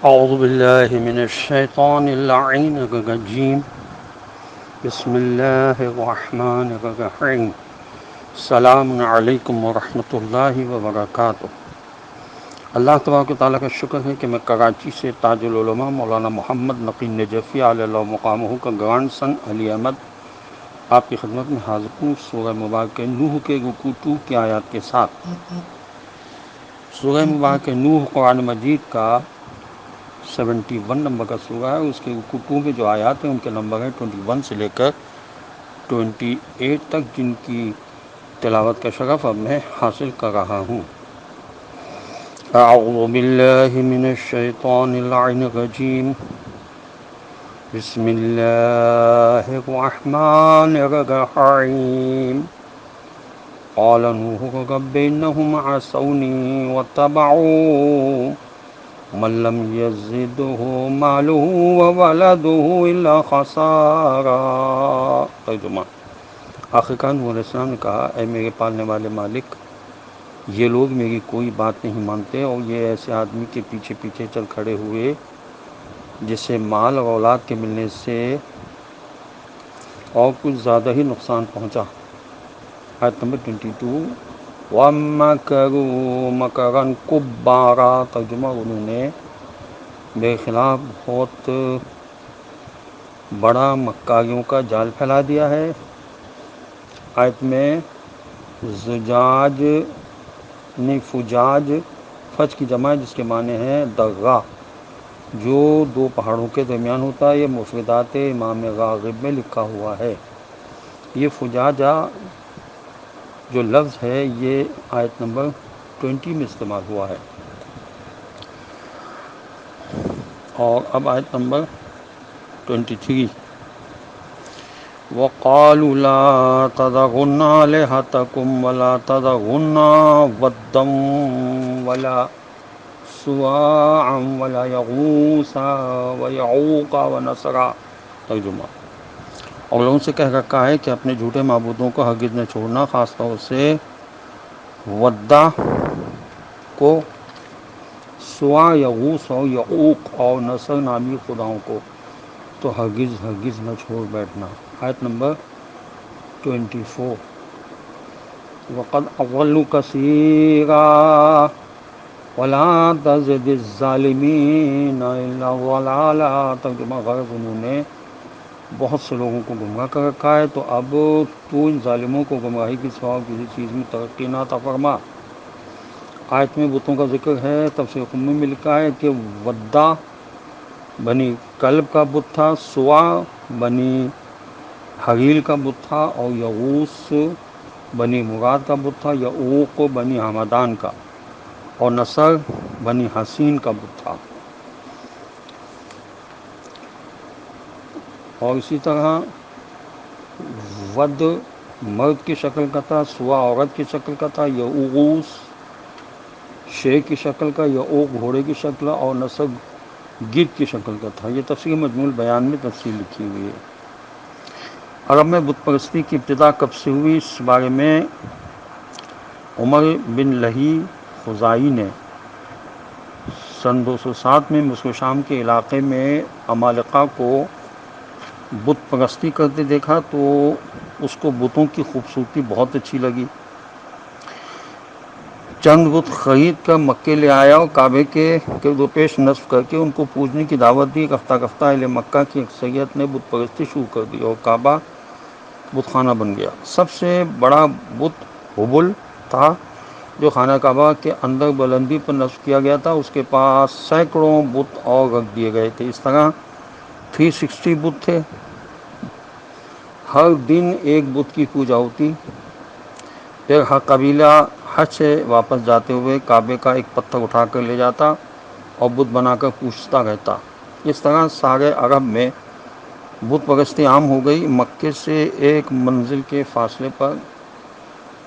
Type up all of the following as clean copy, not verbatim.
اعوذ باللہ من الشیطان اللعین الرجیم بسم اللہ الرحمن الرحیم السلام علیکم ورحمۃ اللہ وبرکاتہ۔ اللہ تبارک و تعالیٰ کا شکر ہے کہ میں کراچی سے تاج العلماء مولانا محمد نقی نجفی علیہ اللہ مقامہ کا گرانڈ سن علی احمد آپ کی خدمت میں حاضر ہوں، سورہ مبارکہ نوح کے رکوع 2 کی آیات کے ساتھ۔ سورہ مبارکہ نوح قرآن مجید کا 71 نمبر کا سورہ ہے۔ اس کے رکوع 2 میں جو آیات ہیں ان کے نمبر ہیں 21 سے لے کر 28 تک، جن کی تلاوت کا شرف اب میں حاصل کر رہا ہوں۔ اعوذ باللہ من الشیطان اللعین الرجیم بسم اللہ الرحمن الرحیم قال نوح رب انہم عصونی واتبعوا من لم يزده ماله وولده الا خسارا۔ ترجمہ: آخرکار نوح علیہ السلام نے کہا، اے میرے پالنے والے مالک، یہ لوگ میری کوئی بات نہیں مانتے اور یہ ایسے آدمی کے پیچھے پیچھے چل کھڑے ہوئے جسے مال اور اولاد کے ملنے سے اور کچھ زیادہ ہی نقصان پہنچا۔ آیت نمبر 22 وَمَكَرُوا مَكْرًا كُبَّارًا۔ ترجمہ: انہوں نے میرے خلاف بہت بڑا مکاریوں کا جال پھیلا دیا ہے۔ آیت میں زجاج فجاج فج کی جمع ہے جس کے معنی ہے درگاہ، جو دو پہاڑوں کے درمیان ہوتا ہے۔ یہ مفردات امام راغب میں لکھا ہوا ہے۔ یہ فجاجہ جو لفظ ہے یہ آیت نمبر 20 میں استعمال ہوا ہے۔ اور اب آیت نمبر 23 وَقَالُوا لَا تَذَرُنَّ آلِهَتَكُمْ وَلَا تَذَرُنَّ وَدًّا وَلَا سُوَاعًا وَلَا يَغُوثَ وَيَعُوقَ وَنَسْرًا۔ ترجمہ: اور لوگوں سے کہہ رکھا ہے کہ اپنے جھوٹے معبودوں کو ہرگز نہ چھوڑنا، خاص طور سے ودّا کو، سوا، یغوث اور یعوق اور نصر نامی خداؤں کو تو ہرگز نہ چھوڑ بیٹھنا۔ آیت نمبر 24 وَقَدْ أَضَلُّوا كَثِيرًا وَلَا تَزِدِ الظَّالِمِينَ إِلَّا ضَلَالًا۔ ترجمہ: غرض انہوں نے بہت سے لوگوں کو گمراہ کر رکھا ہے، تو اب تو ان ظالموں کو گمراہی کے سوا کسی چیز میں ترقی نہ عطا فرما۔ آیت میں بتوں کا ذکر ہے۔ تفسیر قمی میں لکھا ہے کہ ودّا بنی کلب کا بت تھا، سوا بنی حریل کا بت تھا، اور یغوث بنی مراد کا بت تھا، یعوق بنی حمدان کا، اور نصر بنی حسین کا بت تھا۔ اور اسی طرح ود مرد کی شکل کا تھا، سوا عورت کی شکل کا تھا، یغوث شیر کی شکل کا، یعوق گھوڑے کی شکل، اور نصر گدھ کی شکل کا تھا۔ یہ تفسیر مجموع البیان میں تفصیل لکھی ہوئی ہے۔ عرب میں بت پرستی کی ابتدا کب سے ہوئی، اس بارے میں عمر بن لہی خزاعی نے سن 207 میں مصر و شام کے علاقے میں عمالقہ کو بت پرستی کرتے دیکھا تو اس کو بتوں کی خوبصورتی بہت اچھی لگی۔ چند بت خرید کر مکے لے آیا اور کعبے کے گرد و پیش نصب کر کے ان کو پوجنے کی دعوت دی۔ رفتہ رفتہ اہل مکہ کی اکثریت نے بت پرستی شروع کر دی اور کعبہ بت خانہ بن گیا۔ سب سے بڑا بت ہبل تھا جو خانہ کعبہ کے اندر بلندی پر نصب کیا گیا تھا۔ اس کے پاس سینکڑوں بت اور رکھ دیے گئے تھے۔ اس طرح 360 بت تھے۔ ہر دن ایک بت کی پوجا ہوتی۔ پھر ہر قبیلہ حج سے واپس جاتے ہوئے کعبے کا ایک پتھر اٹھا کر لے جاتا اور بت بنا کر پوجتا رہتا۔ اس طرح سارے عرب میں بت پرستی عام ہو گئی۔ مکے سے ایک منزل کے فاصلے پر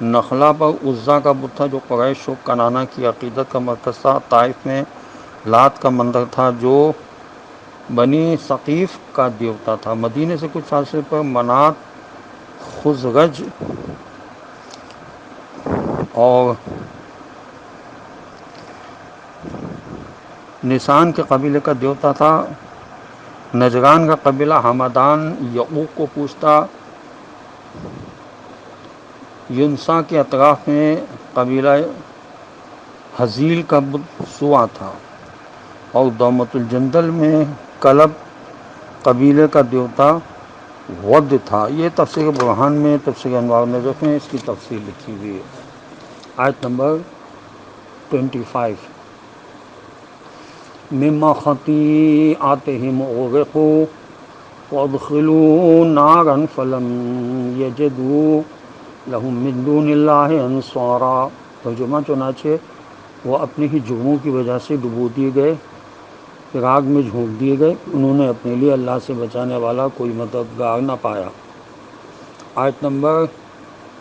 نخلا پر عزا کا بت تھا جو قریش و کنانہ کی عقیدت کا مرکز تھا۔ طائف میں لات کا مندر تھا جو بنی ثقیف کا دیوتا تھا۔ مدینے سے کچھ فاصلے پر منات خزرج اور نسان کے قبیلے کا دیوتا تھا. نجران کا قبیلہ حمدان یعوق کو پوجتا. یونسا کے اطراف میں قبیلہ حزیل کا بت سوا تھا. اور دومت الجندل میں کلب قبیلے کا دیوتا ود تھا. یہ تفسیر برہان میں، تفسیر انوار النجف میں اس کی تفصیل لکھی ہوئی ہے. آیت نمبر 25. مما خطیئاتہم اغرقوا وادخلوا نارا فلم یجدوا لہم من دون اللہ انصارا. ترجمہ: چنانچہ وہ اپنے ہی جرموں کی وجہ سے ڈبو دیے گئے، پھر آگ میں جھونک دیے گئے، انہوں نے اپنے لیے اللہ سے بچانے والا کوئی مددگار نہ پایا. آیت نمبر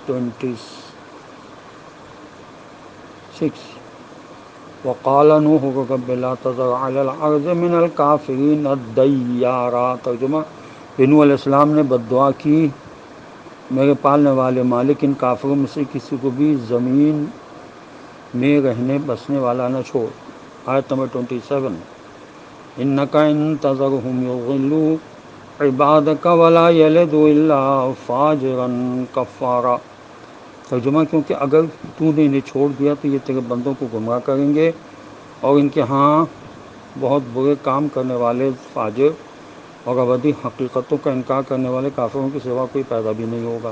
26. وقال نوح رب لا تذر علی الارض من الکافرین دیارا. ترجمہ: نوح علیہ السلام نے بد دعا کی، میرے پالنے والے مالک ان کافروں میں سے کسی کو بھی زمین میں رہنے بسنے والا نہ چھوڑ. آیت نمبر 27. انک ان تذرہم یضلوا عبادک ولا یلدوا الا فاجرا کفارا. ترجمہ: کیونکہ اگر تو نے انہیں چھوڑ دیا تو یہ تیرے بندوں کو گمراہ کریں گے اور ان کے ہاں بہت برے کام کرنے والے فاجر اور ابدی حقیقتوں کا انکار کرنے والے کافروں کے سوا کوئی پیدا بھی نہیں ہوگا.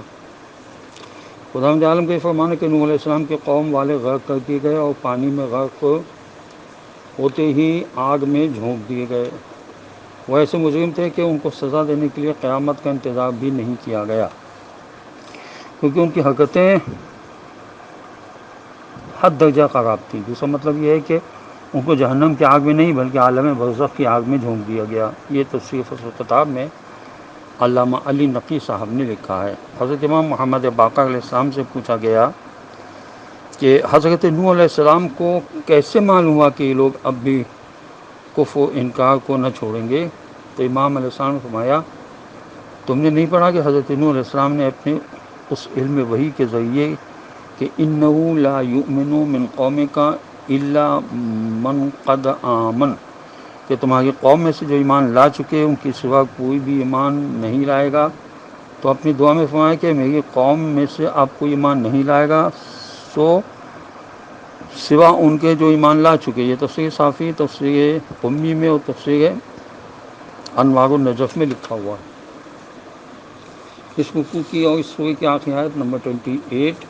خداوند عالم کا یہ فرمان ہے کہ نوح علیہ السلام کے قوم والے غرق کر دیے گئے اور پانی میں غرق ہوتے ہی آگ میں جھونک دیے گئے. وہ ایسے مجرم تھے کہ ان کو سزا دینے کے لیے قیامت کا انتظار بھی نہیں کیا گیا، کیونکہ ان کی حرکتیں حد درجہ خراب تھیں. دوسرا مطلب یہ ہے کہ ان کو جہنم کی آگ میں نہیں بلکہ عالم برزخ کی آگ میں جھونک دیا گیا. یہ تفسیر فصل کتاب میں علامہ علی نقی صاحب نے لکھا ہے. حضرت امام محمد باقر علیہ السلام سے پوچھا گیا کہ حضرت نوح علیہ السلام کو کیسے معلوم ہوا کہ یہ لوگ اب بھی کفر و انکار کو نہ چھوڑیں گے؟ تو امام علیہ السلام نے فرمایا، تم نے نہیں پڑھا کہ حضرت نوح علیہ السلام نے اپنے اس علم وحی کے ذریعے کہ انہ لا یؤمن من قومک الا من قد آمن، کہ تمہاری قوم میں سے جو ایمان لا چکے ان کی سوا کوئی بھی ایمان نہیں لائے گا. تو اپنی دعا میں فرمایا کہ میری قوم میں سے اب کوئی ایمان نہیں لائے گا سوا ان کے جو ایمان لا چکے. یہ تفسیر صافی، تفسیر قمی میں اور تفسیر انوار النجف میں لکھا ہوا ہے. اس رکوع کی اور اس سورہ کی آخری آیت نمبر 28.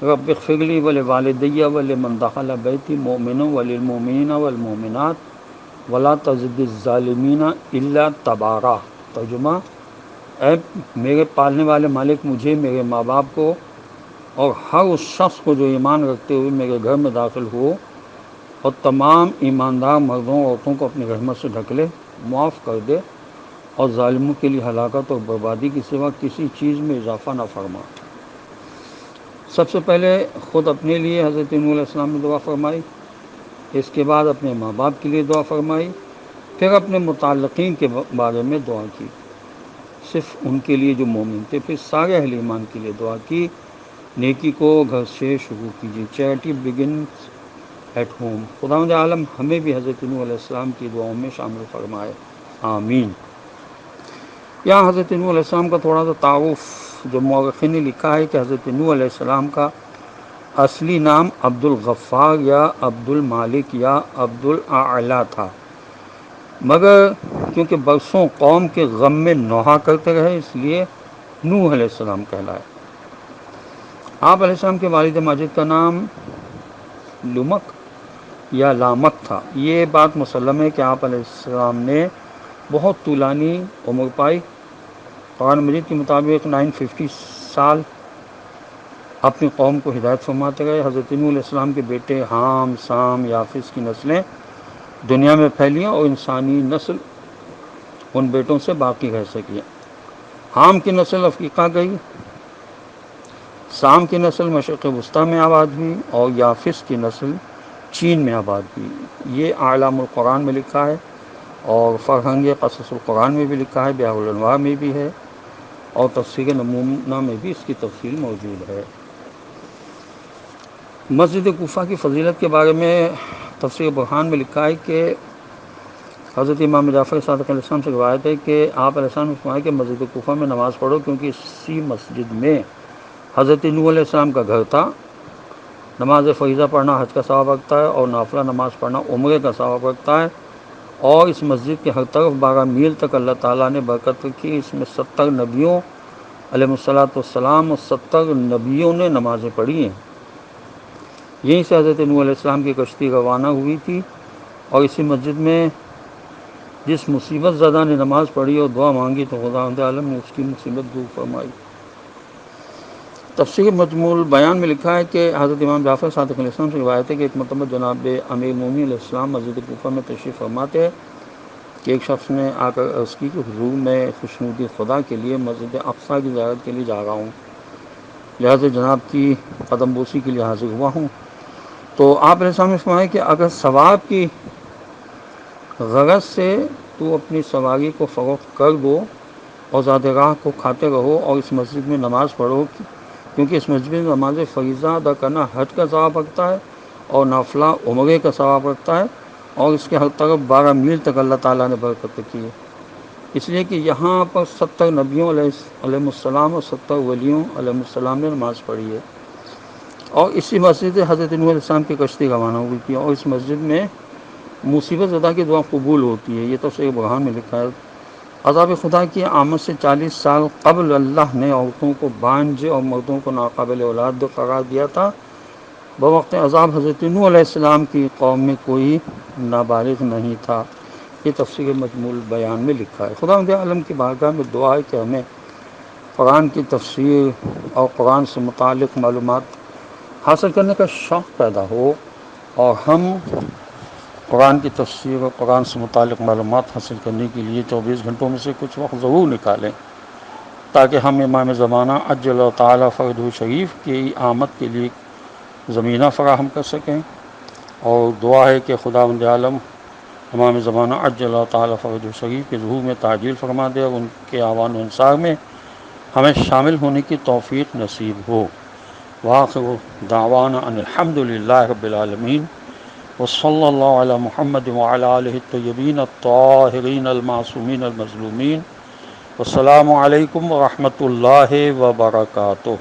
رب اغفر لی ولوالدی ولمن دخل بیتی مؤمنا وللمؤمنین والمؤمنات ولا تزد الظالمین الا تبارا. ترجمہ: اے میرے پالنے والے مالک، مجھے، میرے ماں باپ کو اور ہر اس شخص کو جو ایمان رکھتے ہوئے میرے گھر میں داخل ہو اور تمام ایماندار مردوں اور عورتوں کو اپنی رحمت سے ڈھک لے، معاف کر دے اور ظالموں کے لیے ہلاکت اور بربادی کے سوا کسی چیز میں اضافہ نہ فرما. سب سے پہلے خود اپنے لیے حضرت نوح علیہ السلام نے دعا فرمائی، اس کے بعد اپنے ماں باپ کے لیے دعا فرمائی، پھر اپنے متعلقین کے بارے میں دعا کی، صرف ان کے لیے جو مومن تھے، پھر سارے اہل ایمان کے لیے دعا کی. نیکی کو گھر سے شروع کیجیے. Charity begins at home. خداوند عالم ہمیں بھی حضرت نوح علیہ السلام کی دعاؤں میں شامل فرمائے، آمین. یہاں حضرت نوح علیہ السلام کا تھوڑا سا تعارف جو مورخین نے لکھا ہے کہ حضرت نوح علیہ السلام کا اصلی نام عبد الغفار یا عبد المالک یا عبد الاعلیٰ تھا، مگر کیونکہ برسوں قوم کے غم میں نوحہ کرتے رہے اس لیے نوح علیہ السلام کہلائے. آپ علیہ السلام کے والد ماجد کا نام لمک یا لامک تھا. یہ بات مسلم ہے کہ آپ علیہ السلام نے بہت طولانی عمر پائی. قرآن مجید کے مطابق 950 سال اپنی قوم کو ہدایت فرماتے گئے. حضرت نوح علیہ السلام کے بیٹے حام، سام، یافس کی نسلیں دنیا میں پھیلیں اور انسانی نسل ان بیٹوں سے باقی رہ سکی. حام کی نسل افریقہ گئی، سام کی نسل مشرق وسطیٰ میں آباد ہوئی اور یافس کی نسل چین میں آباد ہوئی. یہ اعلام القرآن میں لکھا ہے اور فرہنگ قصص القرآن میں بھی لکھا ہے، بیاہ الانوار میں بھی ہے اور تفسیر نمونہ میں بھی اس کی تفصیل موجود ہے. مسجد کوفہ کی فضیلت کے بارے میں تفسیر برہان میں لکھا ہے کہ حضرت امام جعفر صادق علیہ السلام سے روایت ہے کہ آپ علیہ السلام نے فرمایا کہ مسجد کوفہ میں نماز پڑھو، کیونکہ اسی مسجد میں حضرت نوح علیہ السلام کا گھر تھا۔ نماز فریضہ پڑھنا حج کا ثواب رکھتا ہے، اور نافلہ نماز پڑھنا عمرے کا ثواب رکھتا ہے، اور اس مسجد کے ہر طرف 12 میل تک اللہ تعالیٰ نے برکت رکھی۔ اس میں 70 نبیوں علیہ الصلوۃ والسلام اور 70 نبیوں نے نمازیں پڑھی ہیں۔ یہیں سے حضرت نوح علیہ السلام کی کشتی روانہ ہوئی تھی، اور اسی مسجد میں جس مصیبت زدہ نے نماز پڑھی اور دعا مانگی تو خداوند عالم نے اس کی مصیبت دور فرمائی۔ تفسیر مجموع البیان میں لکھا ہے کہ حضرت امام جعفر صادق علیہ السلام سے روایت ہے کہ ایک مرتبہ جناب امیر المومنین علیہ السلام مسجد کوفہ میں تشریف فرماتے کہ ایک شخص نے آ کر عرض کی کہ حضور میں خوشنودی خدا کے لیے مسجد اقصیٰ کی زیارت کے لیے جا رہا ہوں، لہٰذا جناب کی قدم بوسی کے لیے حاضر ہوا ہوں۔ تو آپ علیہ السلام نے فرمایا کہ اگر ثواب کی غرض سے تو اپنی سواری کو فروخت کر دو اور زاد راہ کو کھاتے رہو اور اس مسجد میں نماز پڑھو، کیونکہ اس مسجد میں نماز فریضہ ادا کرنا حج کا ثواب رکھتا ہے اور نافلہ عمرے کا ثواب رکھتا ہے، اور اس کے ہر طرف 12 میل تک اللہ تعالیٰ نے برکت رکھی ہے۔ اس لیے کہ یہاں پر 70 نبیوں علیہ السلام اور 70 ولیوں علیہ السلام نے نماز پڑھی ہے، اور اسی مسجد سے حضرت نوح علیہ السلام کی کشتی روانہ ہوئی تھی، اور اس مسجد میں مصیبت زدہ کی دعا قبول ہوتی ہے۔ یہ تفسیر برہان میں لکھا ہے۔ عذاب خدا کی آمد سے 40 سال قبل اللہ نے عورتوں کو بانجھ اور مردوں کو ناقابل اولاد قرار دیا تھا۔ بوقت عذاب حضرت نوح علیہ السلام کی قوم میں کوئی نابالغ نہیں تھا۔ یہ تفسیر مجموع البیان میں لکھا ہے۔ خداوند عالم کی بارگاہ میں دعا ہے کہ ہمیں قرآن کی تفسیر اور قرآن سے متعلق معلومات حاصل کرنے کا شوق پیدا ہو، اور ہم قرآن کی تفسیر اور قرآن سے متعلق معلومات حاصل کرنے کے لیے 24 گھنٹوں میں سے کچھ وقت ضرور نکالیں، تاکہ ہم امام زمانہ عجل اللہ تعالیٰ فرجہ شریف کی آمد کے لیے زمینہ فراہم کر سکیں۔ اور دعا ہے کہ خداوند عالم امام زمانہ عجل اللہ تعالیٰ فرجہ شریف کے ظہور میں تعجیل فرما دے، اور ان کے آوان و انصار میں ہمیں شامل ہونے کی توفیق نصیب ہو۔ وآخر دعوانا ان الحمد للہ رب العالمین، وصلی اللہ علی محمد وعلی آلہ الطیبین الطاہرین المعصومین المظلومین۔ والسلام علیکم ورحمۃ اللہ وبرکاتہ۔